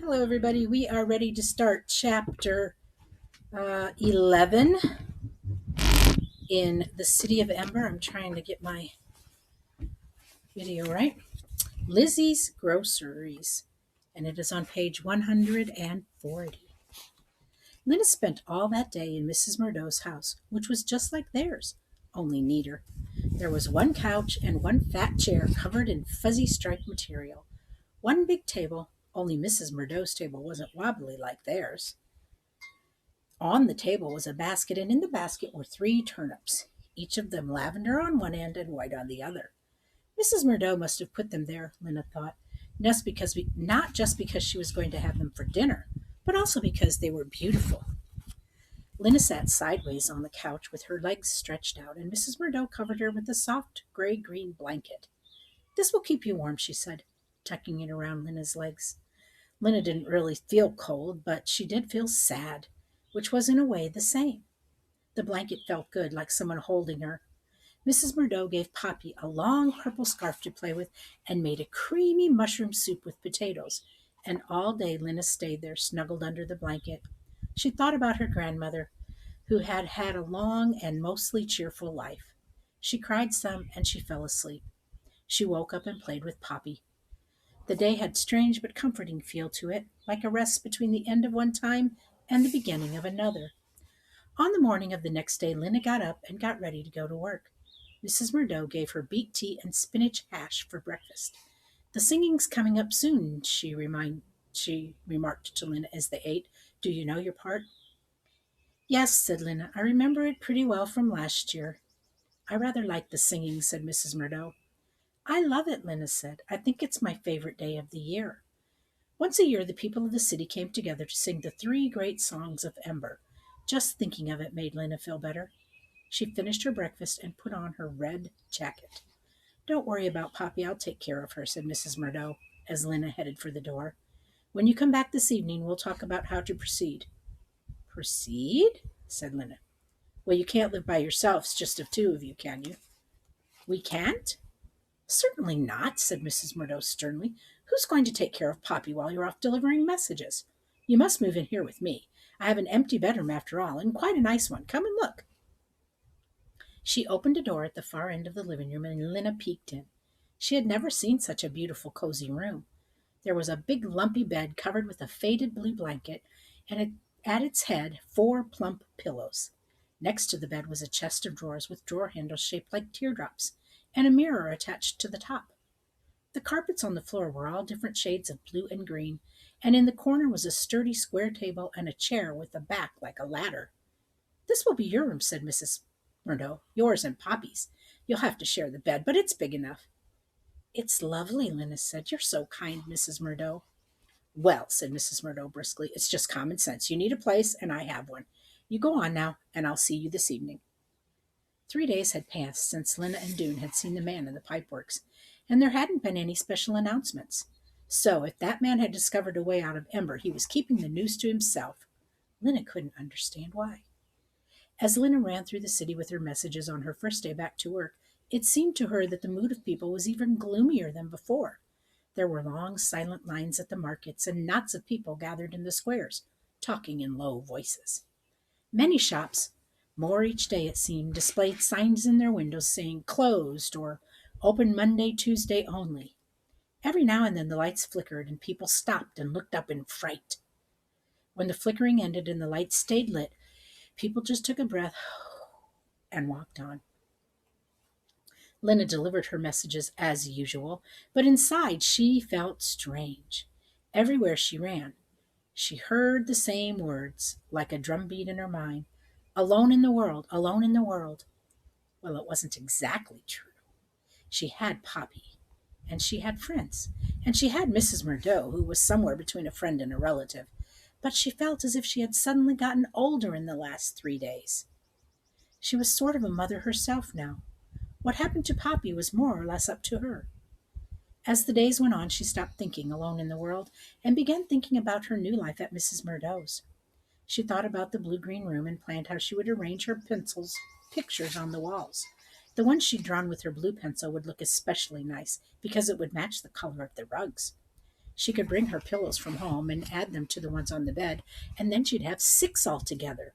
Hello, everybody. We are ready to start chapter 11 in the city of Ember. I'm trying to get my video right. Lizzie's Groceries, and it is on page 140. Linda spent all that day in Mrs. Murdo's house, which was just like theirs, only neater. There was one couch and one fat chair covered in fuzzy striped material. One big table, only Mrs. Murdo's table wasn't wobbly like theirs. On the table was a basket, and in the basket were three turnips, each of them lavender on one end and white on the other. Mrs. Murdo must have put them there, Lena thought, not just because she was going to have them for dinner, but also because they were beautiful. Lena sat sideways on the couch with her legs stretched out, and Mrs. Murdo covered her with a soft gray-green blanket. This will keep you warm, she said, tucking it around Lena's legs. Lena didn't really feel cold, but she did feel sad, which was in a way the same. The blanket felt good, like someone holding her. Mrs. Murdo gave Poppy a long purple scarf to play with and made a creamy mushroom soup with potatoes. And all day Lena stayed there, snuggled under the blanket. She thought about her grandmother, who had had a long and mostly cheerful life. She cried some and she fell asleep. She woke up and played with Poppy. The day had strange but comforting feel to it, like a rest between the end of one time and the beginning of another. On the morning of the next day, Lena got up and got ready to go to work. Mrs. Murdo gave her beet tea and spinach hash for breakfast. The singing's coming up soon, she remarked to Lena as they ate. Do you know your part? Yes, said Lena. I remember it pretty well from last year. I rather like the singing, said Mrs. Murdo. I love it, Lena said. I think it's my favorite day of the year. Once a year, the people of the city came together to sing the three great songs of Ember. Just thinking of it made Lena feel better. She finished her breakfast and put on her red jacket. Don't worry about Poppy, I'll take care of her, said Mrs. Murdo, as Lena headed for the door. When you come back this evening, we'll talk about how to proceed. Proceed? Said Lena. Well, you can't live by yourselves, just of two of you, can you? We can't? Certainly not, said Mrs. Murdo sternly. Who's going to take care of Poppy while you're off delivering messages? You must move in here with me. I have an empty bedroom after all, and quite a nice one. Come and look. She opened a door at the far end of the living room, and Lena peeked in. She had never seen such a beautiful, cozy room. There was a big, lumpy bed covered with a faded blue blanket, and at its head 4 plump pillows. Next to the bed was a chest of drawers with drawer handles shaped like teardrops, and a mirror attached to the top. The carpets on the floor were all different shades of blue and green, and in the corner was a sturdy square table and a chair with a back like a ladder. This will be your room, said Mrs. Murdo. Yours and Poppy's. You'll have to share the bed, but it's big enough. It's lovely, Lena said. You're so kind, Mrs. Murdo. Well, said Mrs. Murdo briskly, it's just common sense. You need a place, and I have one. You go on now, and I'll see you this evening. 3 days had passed since Lena and Doone had seen the man in the pipeworks, and there hadn't been any special announcements. So, if that man had discovered a way out of Ember, he was keeping the news to himself. Lena couldn't understand why. As Lena ran through the city with her messages on her first day back to work, it seemed to her that the mood of people was even gloomier than before. There were long, silent lines at the markets, and knots of people gathered in the squares, talking in low voices. Many shops, more each day it seemed, displayed signs in their windows saying closed or open Monday, Tuesday only. Every now and then the lights flickered and people stopped and looked up in fright. When the flickering ended and the lights stayed lit, people just took a breath and walked on. Lena delivered her messages as usual, but inside she felt strange. Everywhere she ran, she heard the same words, like a drumbeat in her mind. Alone in the world, alone in the world. Well, it wasn't exactly true. She had Poppy, and she had friends, and she had Mrs. Murdo, who was somewhere between a friend and a relative. But she felt as if she had suddenly gotten older in the last 3 days. She was sort of a mother herself now. What happened to Poppy was more or less up to her. As the days went on, she stopped thinking alone in the world and began thinking about her new life at Mrs. Murdo's. She thought about the blue-green room and planned how she would arrange her pictures on the walls. The one she'd drawn with her blue pencil would look especially nice because it would match the color of the rugs. She could bring her pillows from home and add them to the ones on the bed, and then she'd have six altogether.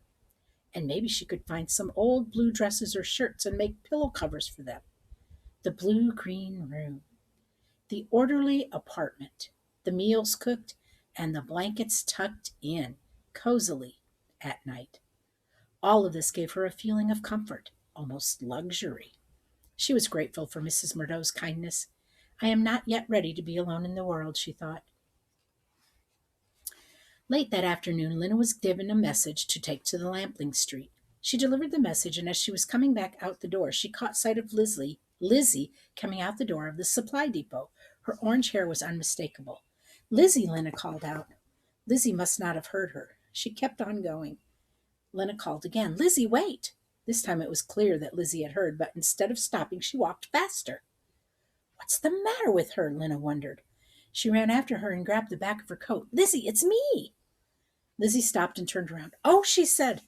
And maybe she could find some old blue dresses or shirts and make pillow covers for them. The blue green room, the orderly apartment, the meals cooked, and the blankets tucked in cozily at night. All of this gave her a feeling of comfort, almost luxury. She was grateful for Mrs. Murdo's kindness. I am not yet ready to be alone in the world, she thought. Late that afternoon, Lena was given a message to take to the Lampling Street. She delivered the message, and as she was coming back out the door, she caught sight of Lizzie coming out the door of the supply depot. Her orange hair was unmistakable. Lizzie, Lena called out. Lizzie must not have heard her. She kept on going. Lena called again. Lizzie, wait! This time it was clear that Lizzie had heard, but instead of stopping, she walked faster. What's the matter with her? Lena wondered. She ran after her and grabbed the back of her coat. Lizzie, it's me! Lizzie stopped and turned around. Oh, she said.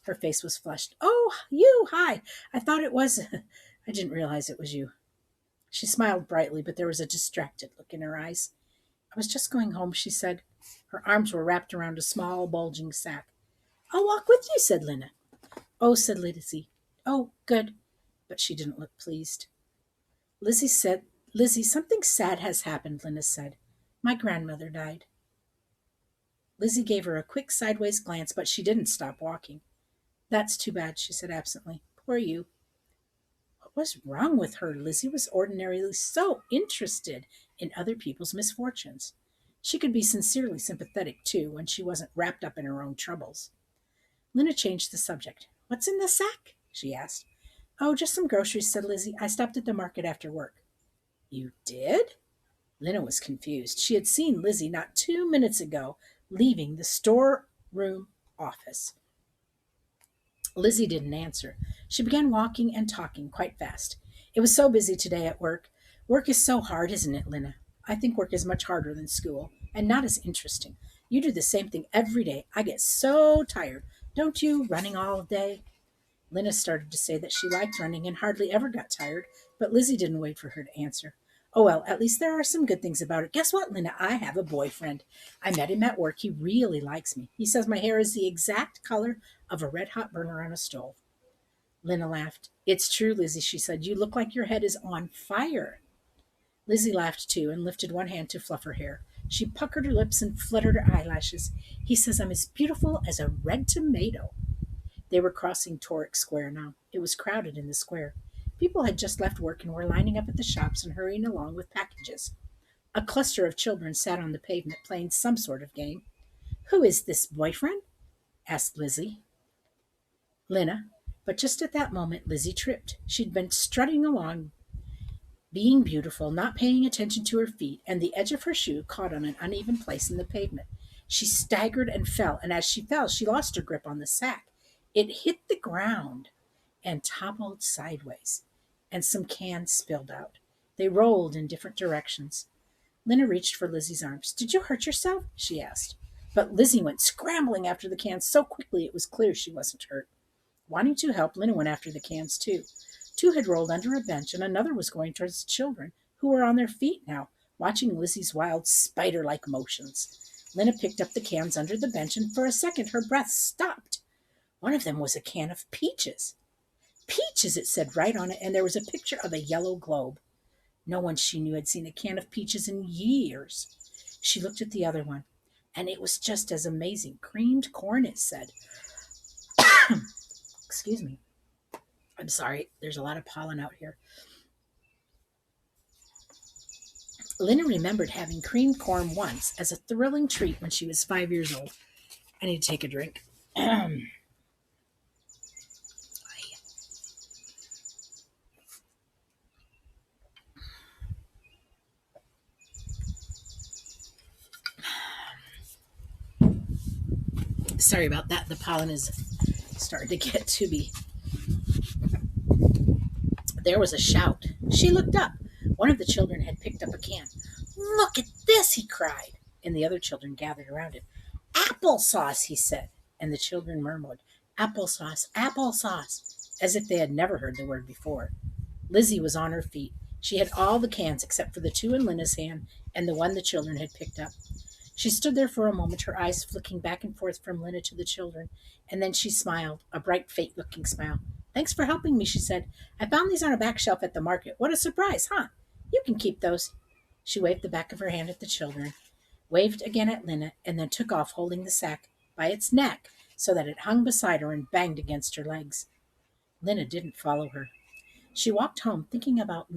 Her face was flushed. Oh, you, hi. I thought it was. I didn't realize it was you. She smiled brightly, but there was a distracted look in her eyes. I was just going home, she said. Her arms were wrapped around a small, bulging sack. I'll walk with you, said Lena. Oh, said Lizzie. Oh, good. But she didn't look pleased. Lizzie, something sad has happened, Lena said. My grandmother died. Lizzie gave her a quick sideways glance, but she didn't stop walking. That's too bad, she said absently. Poor you. What was wrong with her? Lizzie was ordinarily so interested in other people's misfortunes. She could be sincerely sympathetic, too, when she wasn't wrapped up in her own troubles. Lena changed the subject. What's in the sack? She asked. Oh, just some groceries, said Lizzie. I stopped at the market after work. You did? Lena was confused. She had seen Lizzie not 2 minutes ago leaving the storeroom office. Lizzie didn't answer. She began walking and talking quite fast. It was so busy today at work. Work is so hard, isn't it, Lena? I think work is much harder than school, and not as interesting. You do the same thing every day. I get so tired. Don't you, running all day? Lena started to say that she liked running and hardly ever got tired, but Lizzie didn't wait for her to answer. Oh, well, at least there are some good things about it. Guess what, Lena? I have a boyfriend. I met him at work. He really likes me. He says my hair is the exact color of a red-hot burner on a stove. Lena laughed. It's true, Lizzie, she said. You look like your head is on fire. Lizzie laughed too and lifted one hand to fluff her hair. She puckered her lips and fluttered her eyelashes. He says I'm as beautiful as a red tomato. They were crossing Toric Square now. It was crowded in the square. People had just left work and were lining up at the shops and hurrying along with packages. A cluster of children sat on the pavement playing some sort of game. Who is this boyfriend? Asked Lena. But just at that moment, Lizzie tripped. She'd been strutting along, being beautiful, not paying attention to her feet, and the edge of her shoe caught on an uneven place in the pavement. She staggered and fell, and as she fell, she lost her grip on the sack. It hit the ground and toppled sideways, and some cans spilled out. They rolled in different directions. Lena reached for Lizzie's arms. Did you hurt yourself? She asked. But Lizzie went scrambling after the cans so quickly it was clear she wasn't hurt. Wanting to help, Lena went after the cans too. Two had rolled under a bench, and another was going towards the children, who were on their feet now, watching Lizzie's wild spider-like motions. Lena picked up the cans under the bench, and for a second her breath stopped. One of them was a can of peaches. Peaches, it said right on it, and there was a picture of a yellow globe. No one she knew had seen a can of peaches in years. She looked at the other one, and it was just as amazing. Creamed corn, it said. Excuse me. I'm sorry, there's a lot of pollen out here. Lena remembered having creamed corn once as a thrilling treat when she was 5 years old. I need to take a drink. Sorry about that. The pollen is starting to get to me. There was a shout. She looked up. One of the children had picked up a can. Look at this, he cried, and the other children gathered around him. Applesauce, he said, and the children murmured, applesauce, applesauce, as if they had never heard the word before. Lizzie was on her feet. She had all the cans except for the two in Lena's hand and the one the children had picked up. She stood there for a moment, her eyes flicking back and forth from Lena to the children, and then she smiled, a bright, fate-looking smile. "Thanks for helping me," she said. "I found these on a back shelf at the market. What a surprise, huh? You can keep those." She waved the back of her hand at the children, waved again at Lena, and then took off holding the sack by its neck so that it hung beside her and banged against her legs. Lena didn't follow her. She walked home thinking about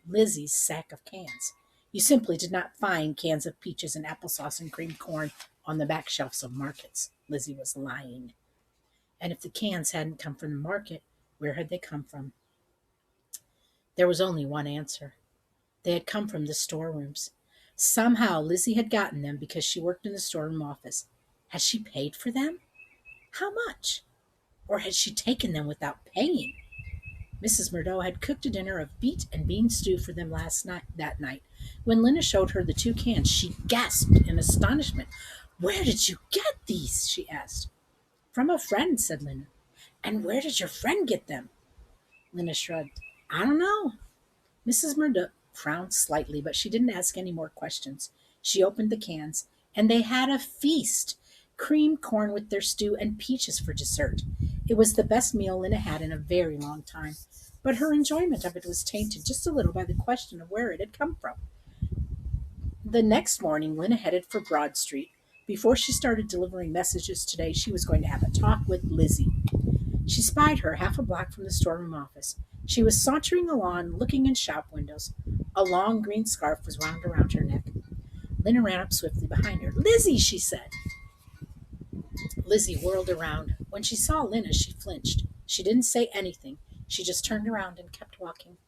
Lizzie's sack of cans. You simply did not find cans of peaches and applesauce and creamed corn on the back shelves of markets. Lizzie was lying. And if the cans hadn't come from the market, where had they come from? There was only one answer. They had come from the storerooms. Somehow Lizzie had gotten them because she worked in the storeroom office. Had she paid for them? How much? Or had she taken them without paying? Mrs. Murdo had cooked a dinner of beet and bean stew for them that night. When Lena showed her the two cans, she gasped in astonishment. "Where did you get these?" she asked. "From a friend," said Lena. "And where did your friend get them?" Lena shrugged. "I don't know." Mrs. Murdo frowned slightly, but she didn't ask any more questions. She opened the cans, and they had a feast. Creamed corn with their stew and peaches for dessert. It was the best meal Lena had in a very long time, but her enjoyment of it was tainted just a little by the question of where it had come from. The next morning, Lena headed for Broad Street. Before she started delivering messages today, she was going to have a talk with Lizzie. She spied her half a block from the storeroom office. She was sauntering along, looking in shop windows. A long green scarf was wound around her neck. Lena ran up swiftly behind her. "Lizzie," she said. Lizzie whirled around. When she saw Lena, she flinched. She didn't say anything. She just turned around and kept walking.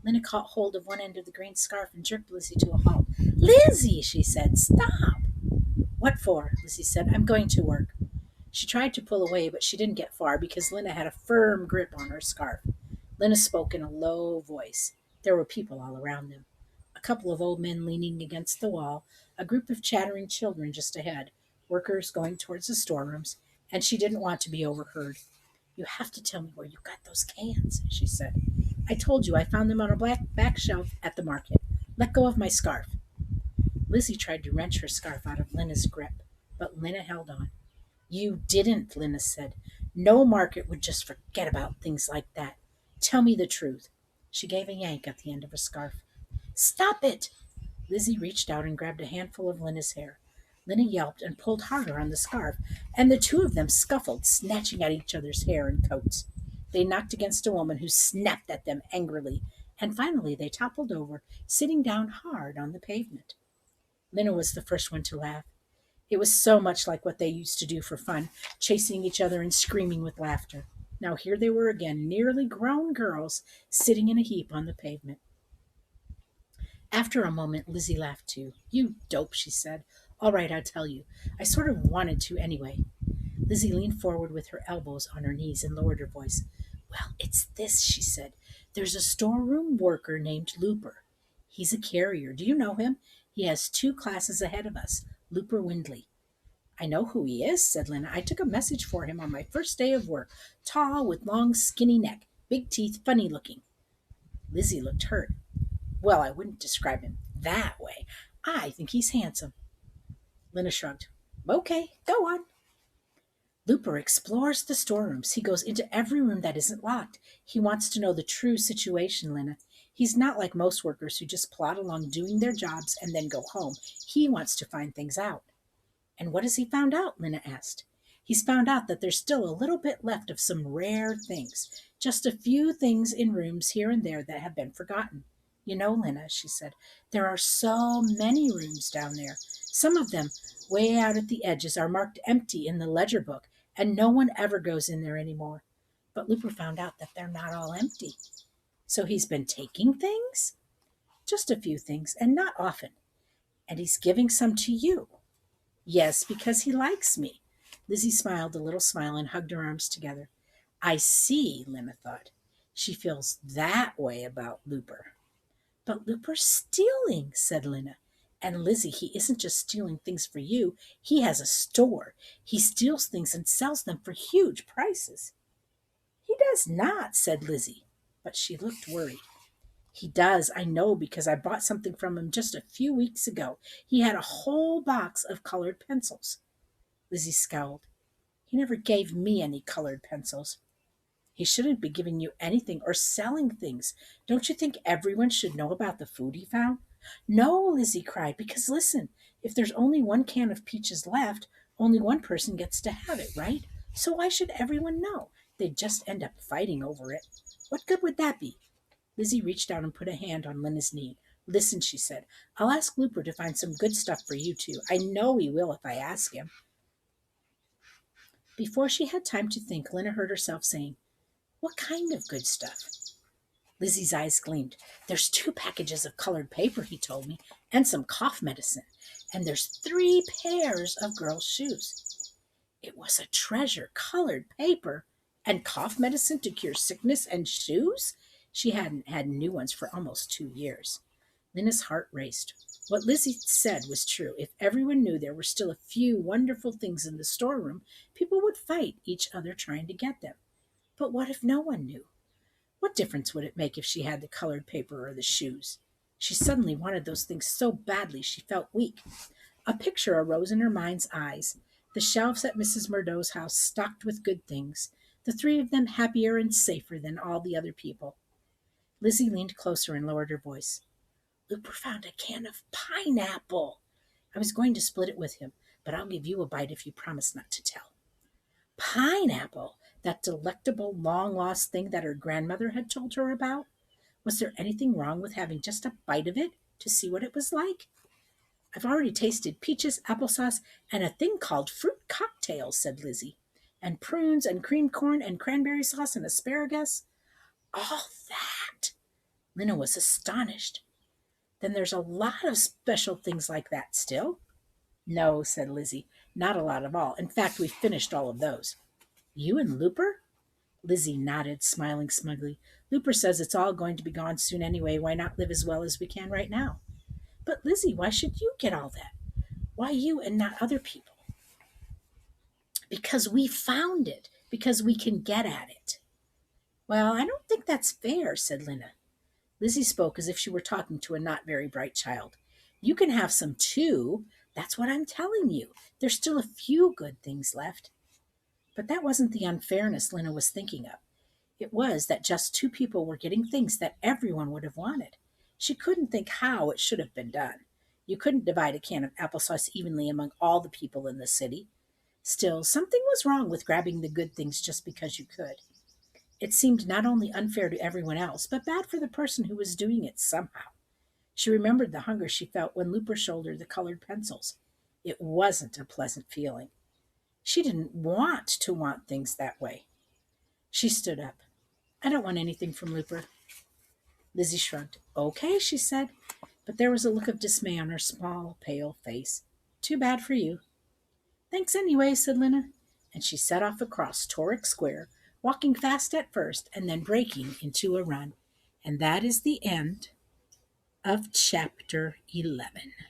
Lena caught hold of one end of the green scarf and jerked Lizzie to a halt. "Lizzie," she said, "stop." "What for?" Lizzie said. "I'm going to work." She tried to pull away, but she didn't get far because Lena had a firm grip on her scarf. Lena spoke in a low voice. There were people all around them. A couple of old men leaning against the wall, a group of chattering children just ahead, workers going towards the storerooms, and she didn't want to be overheard. "You have to tell me where you got those cans," she said. "I told you I found them on a back shelf at the market. Let go of my scarf." Lizzie tried to wrench her scarf out of Lena's grip, but Lena held on. "You didn't," Lena said. "No market would just forget about things like that. Tell me the truth." She gave a yank at the end of her scarf. "Stop it!" Lizzie reached out and grabbed a handful of Lena's hair. Lena yelped and pulled harder on the scarf, and the two of them scuffled, snatching at each other's hair and coats. They knocked against a woman who snapped at them angrily, and finally they toppled over, sitting down hard on the pavement. Lena was the first one to laugh. It was so much like what they used to do for fun, chasing each other and screaming with laughter. Now here they were again, nearly grown girls, sitting in a heap on the pavement. After a moment, Lizzie laughed too. "You dope," she said. "All right, I'll tell you. I sort of wanted to anyway." Lizzie leaned forward with her elbows on her knees and lowered her voice. "Well, it's this," she said. "There's a storeroom worker named Looper. He's a carrier. Do you know him? He has 2 classes ahead of us. Looper Windley." "I know who he is," said Lena. "I took a message for him on my first day of work. Tall, with long, skinny neck, big teeth, funny looking." Lizzie looked hurt. "Well, I wouldn't describe him that way. I think he's handsome." Lena shrugged. "Okay, go on." "Looper explores the storerooms. He goes into every room that isn't locked. He wants to know the true situation, Lena. He's not like most workers who just plod along doing their jobs and then go home. He wants to find things out." "And what has he found out?" Lena asked. "He's found out that there's still a little bit left of some rare things. Just a few things in rooms here and there that have been forgotten. You know, Lena," she said, "there are so many rooms down there. Some of them, way out at the edges, are marked empty in the ledger book, and no one ever goes in there anymore. But Looper found out that they're not all empty." "So he's been taking things?" "Just a few things, and not often." "And he's giving some to you?" "Yes, because he likes me." Lizzie smiled a little smile and hugged her arms together. "I see," Lena thought. "She feels that way about Looper." "But Looper's stealing," said Lena. "And Lizzie, he isn't just stealing things for you. He has a store. He steals things and sells them for huge prices." "He does not," said Lizzie, but she looked worried. He does, I know, because I bought something from him just a few weeks ago. He had a whole box of colored pencils. Lizzie scowled. He never gave me any colored pencils. He shouldn't be giving you anything or selling things. Don't you think everyone should know about the food he found? No, Lizzie cried, because listen, if there's only one can of peaches left, only one person gets to have it, right? So why should everyone know? They'd just end up fighting over it. What good would that be? Lizzie reached out and put a hand on Lena's knee. Listen, she said, I'll ask Looper to find some good stuff for you two. I know he will if I ask him. Before she had time to think, Lena heard herself saying, What kind of good stuff? Lizzie's eyes gleamed. There's 2 packages of colored paper, he told me, and some cough medicine. And there's 3 pairs of girls' shoes. It was a treasure, colored paper and cough medicine to cure sickness and shoes? She hadn't had new ones for almost 2 years. Lena's heart raced. What Lizzie said was true. If everyone knew there were still a few wonderful things in the storeroom, people would fight each other trying to get them. But what if no one knew? What difference would it make if she had the colored paper or the shoes? She suddenly wanted those things so badly she felt weak. A picture arose in her mind's eyes. The shelves at Mrs. Murdo's house stocked with good things, the 3 of them happier and safer than all the other people. Lizzie leaned closer and lowered her voice. Looper found a can of pineapple. I was going to split it with him, but I'll give you a bite if you promise not to tell. Pineapple! That delectable long-lost thing that her grandmother had told her about? Was there anything wrong with having just a bite of it to see what it was like? I've already tasted peaches, applesauce, and a thing called fruit cocktails, said Lizzie. And prunes and cream corn and cranberry sauce and asparagus. All that! Lena was astonished. Then there's a lot of special things like that still? No, said Lizzie, not a lot at all. In fact, we've finished all of those. You and Looper? Lizzie nodded, smiling smugly. Looper says it's all going to be gone soon anyway. Why not live as well as we can right now? But Lizzie, why should you get all that? Why you and not other people? Because we found it. Because we can get at it. Well, I don't think that's fair, said Lena. Lizzie spoke as if she were talking to a not very bright child. You can have some too. That's what I'm telling you. There's still a few good things left. But that wasn't the unfairness Lena was thinking of. It was that just 2 people were getting things that everyone would have wanted. She couldn't think how it should have been done. You couldn't divide a can of applesauce evenly among all the people in the city. Still, something was wrong with grabbing the good things just because you could. It seemed not only unfair to everyone else, but bad for the person who was doing it somehow. She remembered the hunger she felt when Looper shouldered the colored pencils. It wasn't a pleasant feeling. She didn't want to want things that way. She stood up. I don't want anything from Looper. Lizzie shrugged. Okay, she said, but there was a look of dismay on her small, pale face. Too bad for you. Thanks anyway, said Lena, and she set off across Toric Square, walking fast at first and then breaking into a run. And that is the end of chapter 11.